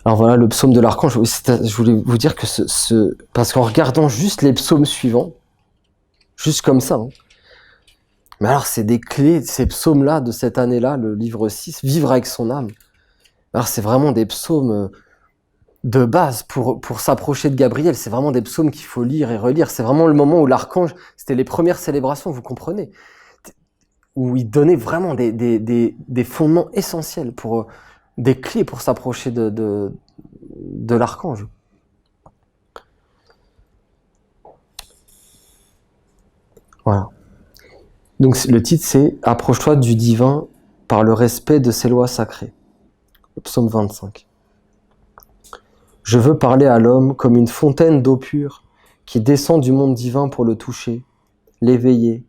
Alors voilà, le psaume de l'archange. Oui, je voulais vous dire que parce qu'en regardant juste les psaumes suivants, juste comme ça, hein, mais alors c'est des clés, ces psaumes-là de cette année-là, le livre 6, Vivre avec son âme. Alors c'est vraiment des psaumes de base pour s'approcher de Gabriel. C'est vraiment des psaumes qu'il faut lire et relire. C'est vraiment le moment où l'archange, c'était les premières célébrations, vous comprenez, où il donnait vraiment des fondements essentiels, des clés pour s'approcher de l'archange. Voilà. Donc le titre c'est « Approche-toi du divin par le respect de ses lois sacrées ». Le psaume 25. Je veux parler à l'homme comme une fontaine d'eau pure qui descend du monde divin pour le toucher, l'éveiller,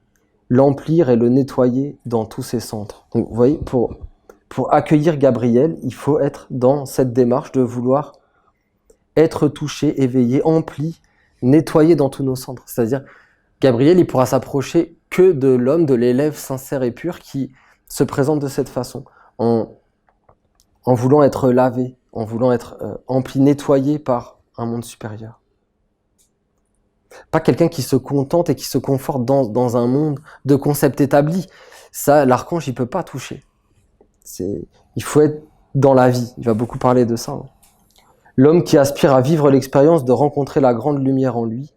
l'emplir et le nettoyer dans tous ses centres. Donc vous voyez, pour accueillir Gabriel, il faut être dans cette démarche de vouloir être touché, éveillé, empli, nettoyé dans tous nos centres. C'est-à-dire, Gabriel, il pourra s'approcher que de l'homme, de l'élève sincère et pur qui se présente de cette façon, en voulant être lavé, en voulant être empli, nettoyé par un monde supérieur. Pas quelqu'un qui se contente et qui se conforte dans un monde de concepts établis. Ça, l'archange, il peut pas toucher. Il faut être dans la vie. Il va beaucoup parler de ça. L'homme qui aspire à vivre l'expérience de rencontrer la grande lumière en lui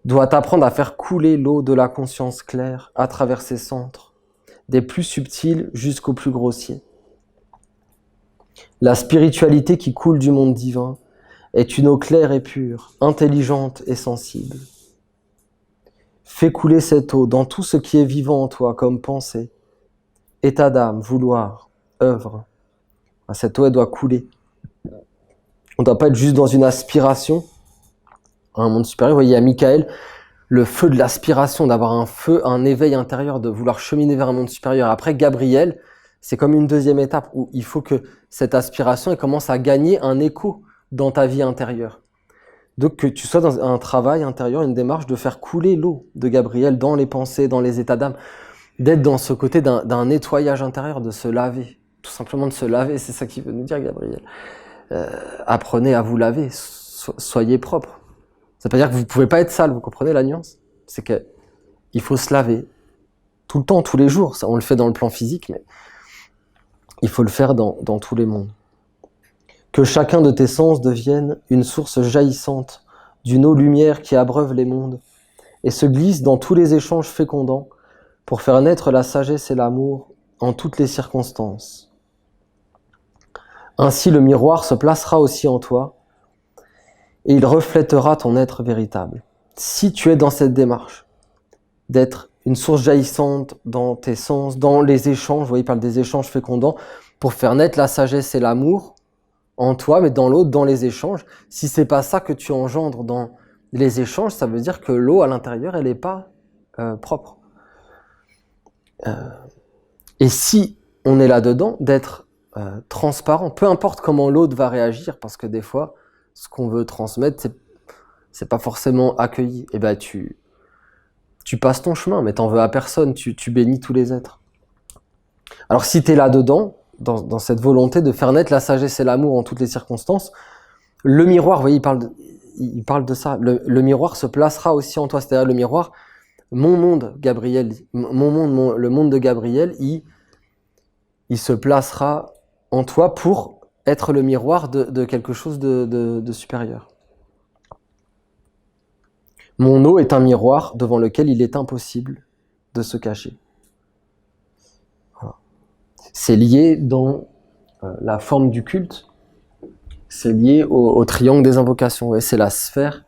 doit apprendre à faire couler l'eau de la conscience claire à travers ses centres, des plus subtils jusqu'aux plus grossiers. La spiritualité qui coule du monde divin est une eau claire et pure, intelligente et sensible. Fais couler cette eau dans tout ce qui est vivant en toi, comme pensée, état d'âme, vouloir, œuvre. Cette eau, elle doit couler. On ne doit pas être juste dans une aspiration à un monde supérieur. Vous voyez, à Michael, le feu de l'aspiration, d'avoir un feu, un éveil intérieur, de vouloir cheminer vers un monde supérieur. Après, Gabriel, c'est comme une deuxième étape où il faut que cette aspiration elle commence à gagner un écho dans ta vie intérieure. Donc que tu sois dans un travail intérieur, une démarche de faire couler l'eau de Gabriel dans les pensées, dans les états d'âme, d'être dans ce côté d'un nettoyage intérieur, de se laver, tout simplement de se laver, c'est ça qu'il veut nous dire Gabriel. Apprenez à vous laver, soyez propre. Ça veut pas dire que vous pouvez pas être sale, vous comprenez la nuance? C'est que il faut se laver tout le temps, tous les jours. Ça, on le fait dans le plan physique, mais il faut le faire dans tous les mondes. Que chacun de tes sens devienne une source jaillissante d'une eau-lumière qui abreuve les mondes et se glisse dans tous les échanges fécondants pour faire naître la sagesse et l'amour en toutes les circonstances. Ainsi le miroir se placera aussi en toi et il reflètera ton être véritable. Si tu es dans cette démarche d'être une source jaillissante dans tes sens, dans les échanges, vous voyez, il parle des échanges fécondants, pour faire naître la sagesse et l'amour en toi, mais dans l'autre, dans les échanges. Si c'est pas ça que tu engendres dans les échanges, ça veut dire que l'eau à l'intérieur, elle n'est pas propre. Et si on est là-dedans, d'être transparent, peu importe comment l'autre va réagir, parce que des fois, ce qu'on veut transmettre, c'est pas forcément accueilli. Et ben tu passes ton chemin, mais t'en veux à personne, tu bénis tous les êtres. Alors si t'es là-dedans, dans cette volonté de faire naître la sagesse et l'amour en toutes les circonstances, le miroir, vous voyez, il parle de ça, le miroir se placera aussi en toi, c'est-à-dire le miroir, mon monde, Gabriel, le monde de Gabriel, il se placera en toi pour être le miroir de quelque chose de supérieur. Mon eau est un miroir devant lequel il est impossible de se cacher. Voilà. C'est lié dans la forme du culte, c'est lié au triangle des invocations. Ouais, c'est la sphère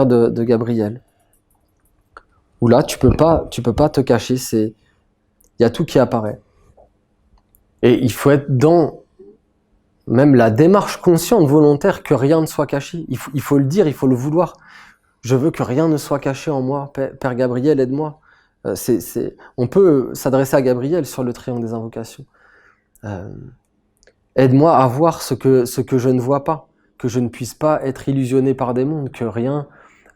de Gabriel. Où là, tu peux pas te cacher, il y a tout qui apparaît. Et il faut être dans même la démarche consciente, volontaire, que rien ne soit caché. Il faut le dire, il faut le vouloir. Je veux que rien ne soit caché en moi. Père Gabriel, aide-moi. On peut s'adresser à Gabriel sur le triangle des invocations. Aide-moi à voir ce que je ne vois pas, que je ne puisse pas être illusionné par des mondes, que rien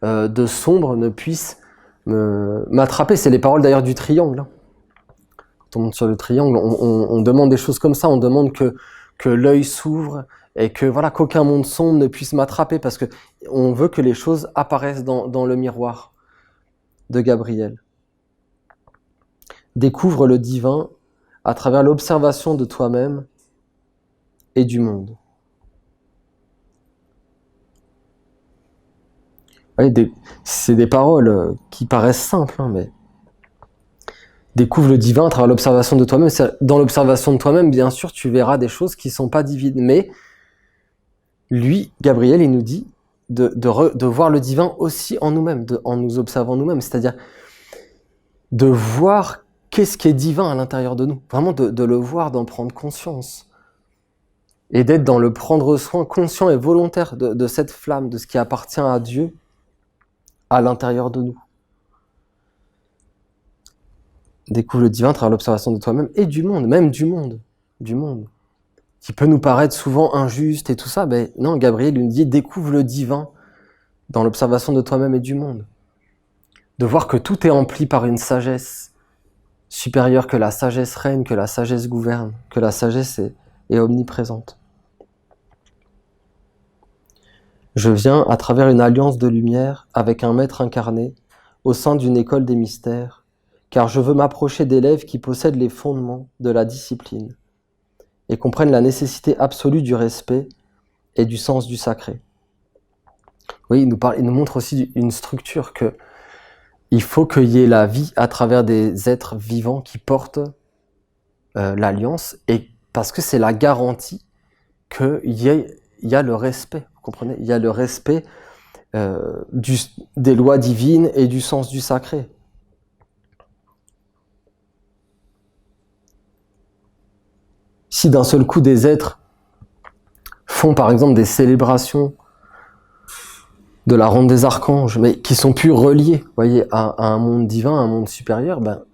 de sombre ne puisse m'attraper. C'est les paroles d'ailleurs du triangle. Quand on monte sur le triangle, on demande des choses comme ça, on demande que l'œil s'ouvre et que voilà qu'aucun monde sombre ne puisse m'attraper parce que on veut que les choses apparaissent dans le miroir de Gabriel. Découvre le divin à travers l'observation de toi-même et du monde. Oui, c'est des paroles qui paraissent simples, hein, mais découvre le divin à travers l'observation de toi-même. Dans l'observation de toi-même, bien sûr, tu verras des choses qui ne sont pas divines. Mais lui, Gabriel, il nous dit de voir le divin aussi en nous-mêmes, en nous observant nous-mêmes. C'est-à-dire de voir qu'est-ce qui est divin à l'intérieur de nous. Vraiment de le voir, d'en prendre conscience. Et d'être dans le prendre soin conscient et volontaire de cette flamme, de ce qui appartient à Dieu à l'intérieur de nous. Découvre le divin à travers l'observation de toi-même et du monde, même du monde, qui peut nous paraître souvent injuste et tout ça. Ben non, Gabriel nous dit découvre le divin dans l'observation de toi-même et du monde. De voir que tout est empli par une sagesse supérieure, que la sagesse règne, que la sagesse gouverne, que la sagesse est omniprésente. Je viens à travers une alliance de lumière avec un maître incarné au sein d'une école des mystères, car je veux m'approcher d'élèves qui possèdent les fondements de la discipline et comprennent la nécessité absolue du respect et du sens du sacré. Oui, il nous montre aussi une structure que il faut qu'il y ait la vie à travers des êtres vivants qui portent l'alliance, et parce que c'est la garantie qu'il y a le respect, vous comprenez ? Il y a le respect des lois divines et du sens du sacré. Si d'un seul coup des êtres font par exemple des célébrations de la ronde des archanges, mais qui sont plus reliés, vous voyez, à un monde divin, à un monde supérieur, ben,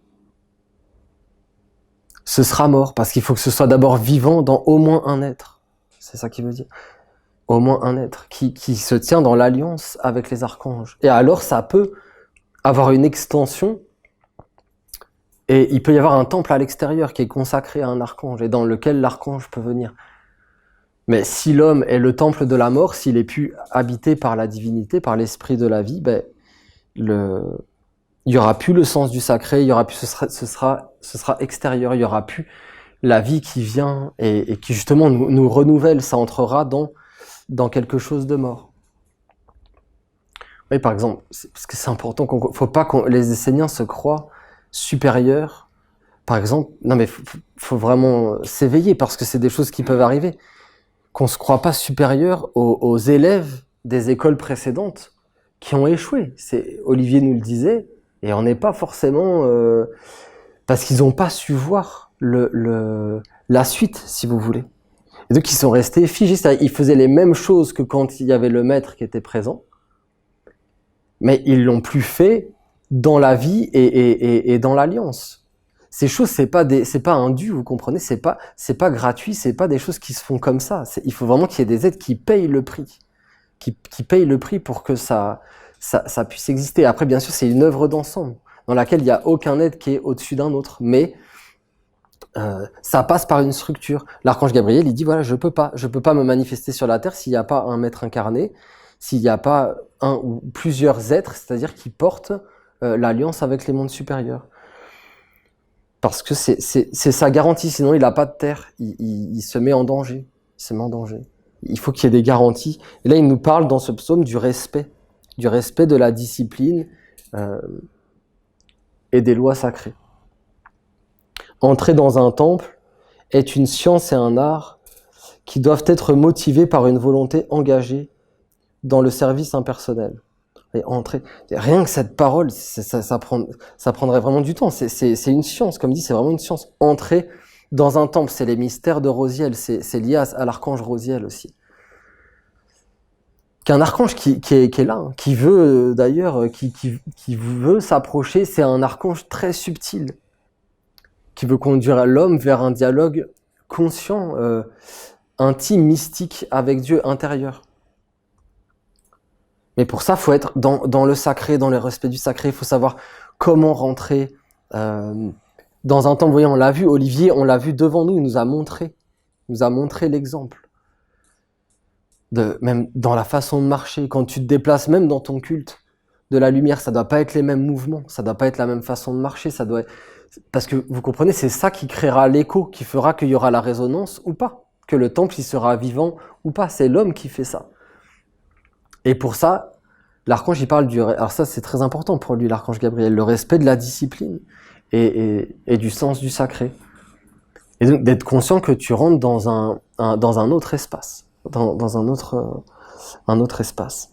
ce sera mort, parce qu'il faut que ce soit d'abord vivant dans au moins un être. C'est ça qu'il veut dire. Au moins un être qui se tient dans l'alliance avec les archanges. Et alors ça peut avoir une extension, et il peut y avoir un temple à l'extérieur qui est consacré à un archange, et dans lequel l'archange peut venir. Mais si l'homme est le temple de la mort, s'il est plus habité par la divinité, par l'esprit de la vie, ben, il y aura plus le sens du sacré, il y aura plus, ce sera extérieur, il y aura plus la vie qui vient et qui justement nous renouvelle, ça entrera dans quelque chose de mort. Oui, par exemple, parce que c'est important faut pas que les Esséniens se croient supérieurs. Par exemple, non mais faut vraiment s'éveiller parce que c'est des choses qui peuvent arriver. Qu'on se croit pas supérieur aux élèves des écoles précédentes qui ont échoué. Olivier nous le disait, et on n'est pas forcément parce qu'ils n'ont pas su voir la suite, si vous voulez. Et donc ils sont restés figés, c'est-à-dire ils faisaient les mêmes choses que quand il y avait le maître qui était présent, mais ils l'ont plus fait dans la vie et dans l'alliance. Ces choses, c'est pas un dû, vous comprenez, c'est pas gratuit, c'est pas des choses qui se font comme ça. Il faut vraiment qu'il y ait des êtres qui payent le prix, qui payent le prix pour que ça puisse exister. Après, bien sûr, c'est une œuvre d'ensemble dans laquelle il n'y a aucun être qui est au-dessus d'un autre, mais ça passe par une structure. L'archange Gabriel, il dit voilà, je peux pas me manifester sur la terre s'il n'y a pas un maître incarné, s'il n'y a pas un ou plusieurs êtres, c'est-à-dire qui portent l'alliance avec les mondes supérieurs. Parce que c'est sa garantie, sinon il n'a pas de terre, il se met en danger, Il faut qu'il y ait des garanties. Et là, il nous parle dans ce psaume du respect de la discipline et des lois sacrées. Entrer dans un temple est une science et un art qui doivent être motivés par une volonté engagée dans le service impersonnel. Et entrer, rien que cette parole, ça prendrait vraiment du temps. C'est une science, comme dit, c'est vraiment une science. Entrer dans un temple, c'est les mystères de Rosiel, c'est lié à l'archange Rosiel aussi. Qu'un archange qui est là, hein, qui veut d'ailleurs, qui veut s'approcher, c'est un archange très subtil, qui veut conduire l'homme vers un dialogue conscient, intime, mystique avec Dieu intérieur. Mais pour ça, il faut être dans le sacré, dans le respect du sacré. Il faut savoir comment rentrer dans un temple. Vous voyez, on l'a vu, Olivier, on l'a vu devant nous, il nous a montré nous a montré l'exemple. Même dans la façon de marcher, quand tu te déplaces, même dans ton culte, de la lumière, ça doit pas être les mêmes mouvements, ça doit pas être la même façon de marcher, ça doit être... Parce que vous comprenez, c'est ça qui créera l'écho, qui fera qu'il y aura la résonance ou pas, que le temple il sera vivant ou pas, c'est l'homme qui fait ça. Et pour ça, l'archange il parle du... Alors ça c'est très important pour lui, l'archange Gabriel, le respect de la discipline et du sens du sacré. Et donc d'être conscient que tu rentres dans un autre espace, dans un autre espace.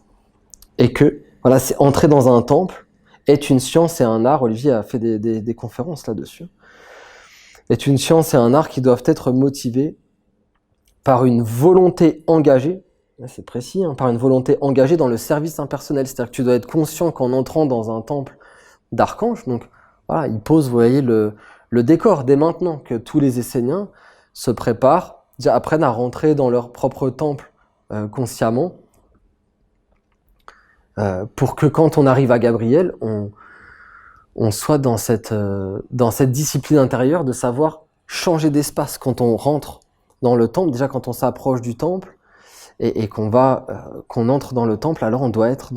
Et que, voilà, c'est entrer dans un temple est une science et un art, Olivier a fait des conférences là-dessus, est une science et un art qui doivent être motivés par une volonté engagée, c'est précis, hein, par une volonté engagée dans le service impersonnel. C'est-à-dire que tu dois être conscient qu'en entrant dans un temple d'archange, donc voilà, il pose, vous voyez, le décor dès maintenant, que tous les Esséniens se préparent, apprennent à rentrer dans leur propre temple consciemment, pour que quand on arrive à Gabriel, on soit dans cette discipline intérieure de savoir changer d'espace quand on rentre dans le temple. Déjà quand on s'approche du temple et qu'on entre dans le temple, alors on doit être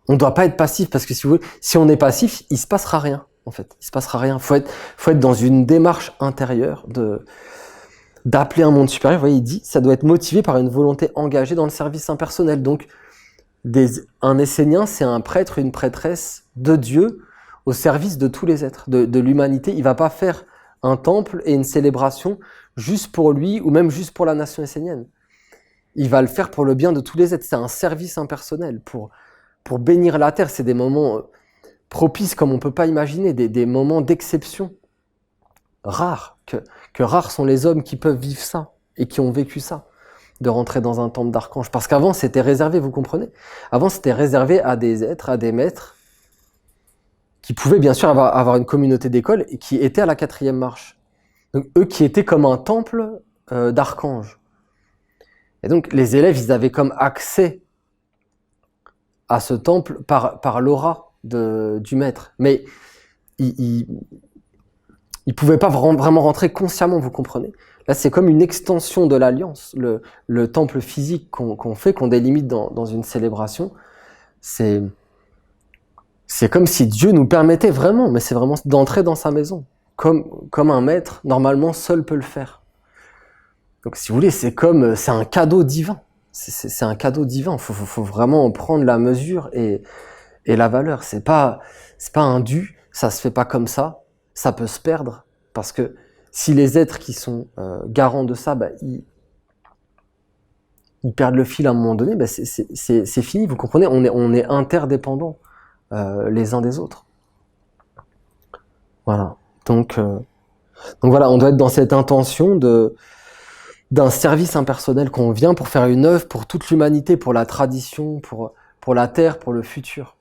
on doit pas être passif, parce que si vous voulez, si on est passif, il se passera rien en fait. Il se passera rien. Faut être dans une démarche intérieure d'appeler un monde supérieur. Vous voyez, il dit, ça doit être motivé par une volonté engagée dans le service impersonnel. Donc un Essénien, c'est un prêtre, une prêtresse de Dieu au service de tous les êtres, de l'humanité. Il va pas faire un temple et une célébration juste pour lui ou même juste pour la nation essénienne. Il va le faire pour le bien de tous les êtres. C'est un service impersonnel pour bénir la terre. C'est des moments propices comme on peut pas imaginer, des moments d'exception rares, que rares sont les hommes qui peuvent vivre ça et qui ont vécu ça, de rentrer dans un temple d'archange. Parce qu'avant, c'était réservé, vous comprenez? Avant, c'était réservé à des êtres, à des maîtres, qui pouvaient bien sûr avoir une communauté d'école et qui étaient à la 4e marche. Donc, eux qui étaient comme un temple d'archange. Et donc, les élèves, ils avaient comme accès à ce temple par l'aura du maître. Mais ils pouvaient pas vraiment rentrer consciemment, vous comprenez? Là, c'est comme une extension de l'alliance. Le temple physique qu'on fait, qu'on délimite dans une célébration, c'est comme si Dieu nous permettait vraiment, mais c'est vraiment d'entrer dans sa maison, comme un maître, normalement, seul peut le faire. Donc, si vous voulez, c'est un cadeau divin. C'est un cadeau divin. Faut vraiment en prendre la mesure et la valeur. C'est pas un dû, ça se fait pas comme ça. Ça peut se perdre, parce que si les êtres qui sont garants de ça, ils perdent le fil à un moment donné, c'est fini, vous comprenez, on est interdépendants les uns des autres. Voilà. Donc voilà, on doit être dans cette intention d'un service impersonnel, qu'on vient pour faire une œuvre pour toute l'humanité, pour la tradition, pour la terre, pour le futur.